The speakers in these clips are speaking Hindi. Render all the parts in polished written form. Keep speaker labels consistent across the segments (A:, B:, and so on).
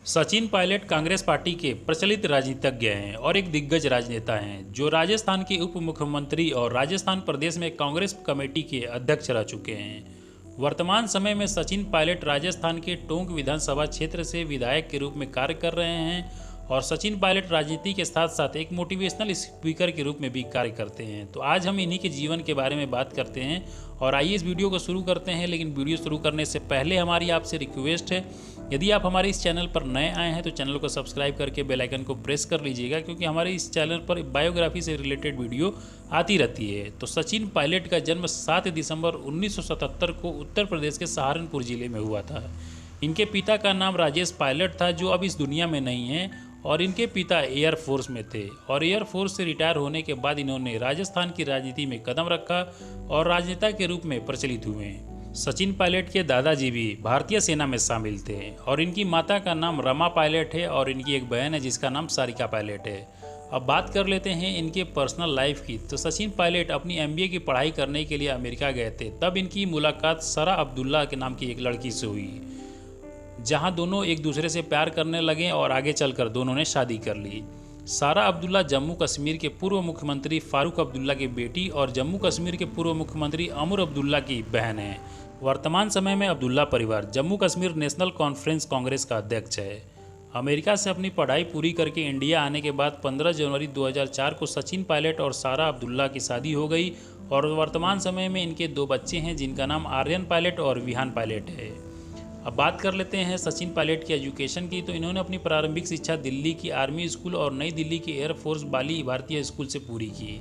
A: सचिन पायलट कांग्रेस पार्टी के प्रचलित राजनीतिज्ञ हैं और एक दिग्गज राजनेता हैं जो राजस्थान के उप मुख्यमंत्री और राजस्थान प्रदेश में कांग्रेस कमेटी के अध्यक्ष रह चुके हैं। वर्तमान समय में सचिन पायलट राजस्थान के टोंक विधानसभा क्षेत्र से विधायक के रूप में कार्य कर रहे हैं और सचिन पायलट राजनीति के साथ साथ एक मोटिवेशनल स्पीकर के रूप में भी कार्य करते हैं। तो आज हम इन्हीं के जीवन के बारे में बात करते हैं और आइए इस वीडियो को शुरू करते हैं। लेकिन वीडियो शुरू करने से पहले हमारी आपसे रिक्वेस्ट है, यदि आप हमारे इस चैनल पर नए आए हैं तो चैनल को सब्सक्राइब करके बेल आइकन को प्रेस कर लीजिएगा, क्योंकि हमारे इस चैनल पर बायोग्राफी से रिलेटेड वीडियो आती रहती है। तो सचिन पायलट का जन्म 7 दिसंबर 1977 को उत्तर प्रदेश के सहारनपुर जिले में हुआ था। इनके पिता का नाम राजेश पायलट था, जो अब इस दुनिया में नहीं है, और इनके पिता एयर फोर्स में थे और एयर फोर्स से रिटायर होने के बाद इन्होंने राजस्थान की राजनीति में कदम रखा और राजनेता के रूप में प्रचलित हुए। सचिन पायलट के दादाजी भी भारतीय सेना में शामिल थे और इनकी माता का नाम रमा पायलट है और इनकी एक बहन है जिसका नाम सारिका पायलट है। अब बात कर लेते हैं इनके पर्सनल लाइफ की। तो सचिन पायलट अपनी MBA की पढ़ाई करने के लिए अमेरिका गए थे। तब इनकी मुलाकात सारा अब्दुल्ला के नाम की एक लड़की से हुई, जहां दोनों एक दूसरे से प्यार करने लगे और आगे चलकर दोनों ने शादी कर ली। सारा अब्दुल्ला जम्मू कश्मीर के पूर्व मुख्यमंत्री फारूक अब्दुल्ला की बेटी और जम्मू कश्मीर के पूर्व मुख्यमंत्री अमर अब्दुल्ला की बहन है। वर्तमान समय में अब्दुल्ला परिवार जम्मू कश्मीर नेशनल कॉन्फ्रेंस कांग्रेस का अध्यक्ष है। अमेरिका से अपनी पढ़ाई पूरी करके इंडिया आने के बाद 15 जनवरी 2004 को सचिन पायलट और सारा अब्दुल्ला की शादी हो गई और वर्तमान समय में इनके 2 बच्चे हैं जिनका नाम आर्यन पायलट और विहान पायलट है। अब बात कर लेते हैं सचिन पायलट की एजुकेशन की। तो इन्होंने अपनी प्रारंभिक शिक्षा दिल्ली की आर्मी स्कूल और नई दिल्ली की एयरफोर्स बाली भारतीय स्कूल से पूरी की।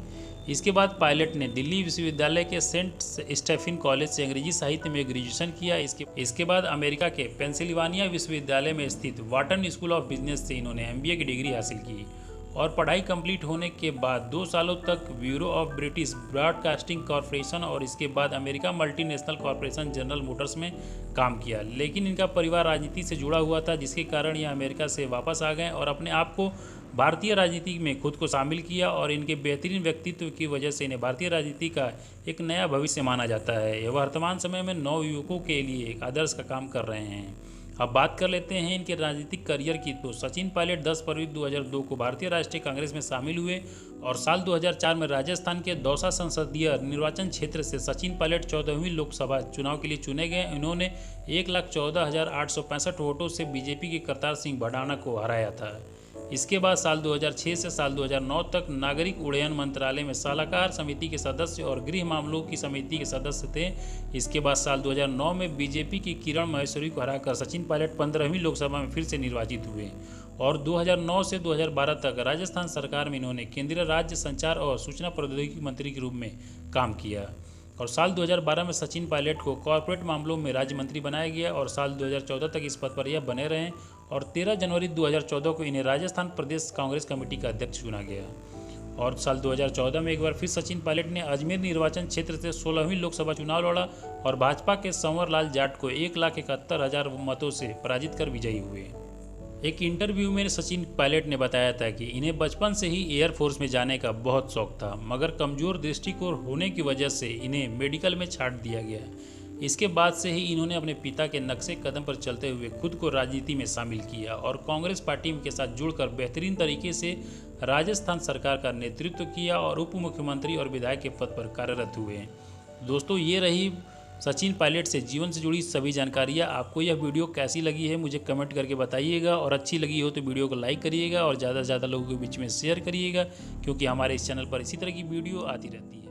A: इसके बाद पायलट ने दिल्ली विश्वविद्यालय के सेंट स्टेफिन कॉलेज से अंग्रेजी साहित्य में ग्रेजुएशन किया। इसके बाद अमेरिका के पेंसिल्वानिया विश्वविद्यालय में स्थित वाटन स्कूल ऑफ बिजनेस से इन्होंने MBA की डिग्री हासिल की और पढ़ाई कंप्लीट होने के बाद 2 सालों तक bureau of British broadcasting corporation और इसके बाद America multinational corporation general Motors में काम किया। लेकिन इनका परिवार राजनीति से जुड़ा हुआ था, जिसके कारण यह अमेरिका से वापस आ गए और अपने आप को भारतीय राजनीति में खुद को शामिल किया और इनके बेहतरीन व्यक्तित्व की वजह से इन्हें भारतीय राजनीति का एक नया भविष्य माना जाता है। यह वर्तमान समय में 9 युवकों के लिए एक आदर्श का काम कर रहे हैं। अब बात कर लेते हैं इनके राजनीतिक करियर की। तो सचिन पायलट 10 फरवरी 2002 को भारतीय राष्ट्रीय कांग्रेस में शामिल हुए और साल 2004 में राजस्थान के दौसा संसदीय निर्वाचन क्षेत्र से सचिन पायलट 14वीं लोकसभा चुनाव के लिए चुने गए। इन्होंने 1,14,865 वोटों से बीजेपी के करतार सिंह भडाना को हराया था। इसके बाद साल 2006 से साल 2009 तक नागरिक उड्डयन मंत्रालय में सलाहकार समिति के सदस्य और गृह मामलों की समिति के सदस्य थे। इसके बाद साल 2009 में बीजेपी की किरण महेश्वरी को हराकर सचिन पायलट 15वीं लोकसभा में फिर से निर्वाचित हुए और 2009 से 2012 तक राजस्थान सरकार में इन्होंने केंद्रीय राज्य संचार और सूचना प्रौद्योगिकी मंत्री के रूप में काम किया और साल 2012 में सचिन पायलट को कॉर्पोरेट मामलों में राज्य मंत्री बनाया गया और साल 2014 तक इस पद पर यह बने रहे और 13 जनवरी 2014 को इन्हें राजस्थान प्रदेश कांग्रेस कमेटी का अध्यक्ष चुना गया। और साल 2014 में एक बार फिर सचिन पायलट ने अजमेर निर्वाचन क्षेत्र से 16वीं लोकसभा चुनाव लड़ा और भाजपा के संवर लाल जाट को 1,71,000 मतों से पराजित कर विजयी हुए। एक इंटरव्यू में सचिन पायलट ने बताया था कि इन्हें बचपन से ही एयरफोर्स में जाने का बहुत शौक था, मगर कमज़ोर दृष्टिकोण होने की वजह से इन्हें मेडिकल में छांट दिया गया। इसके बाद से ही इन्होंने अपने पिता के नक्शे कदम पर चलते हुए खुद को राजनीति में शामिल किया और कांग्रेस पार्टी के साथ जुड़कर बेहतरीन तरीके से राजस्थान सरकार का नेतृत्व किया और उप मुख्यमंत्री और विधायक के पद पर कार्यरत हुए। दोस्तों, ये रही सचिन पायलट से जीवन से जुड़ी सभी जानकारियाँ। आपको यह वीडियो कैसी लगी है मुझे कमेंट करके बताइएगा और अच्छी लगी हो तो वीडियो को लाइक करिएगा और ज़्यादा से ज़्यादा लोगों के बीच में शेयर करिएगा, क्योंकि हमारे इस चैनल पर इसी तरह की वीडियो आती रहती है।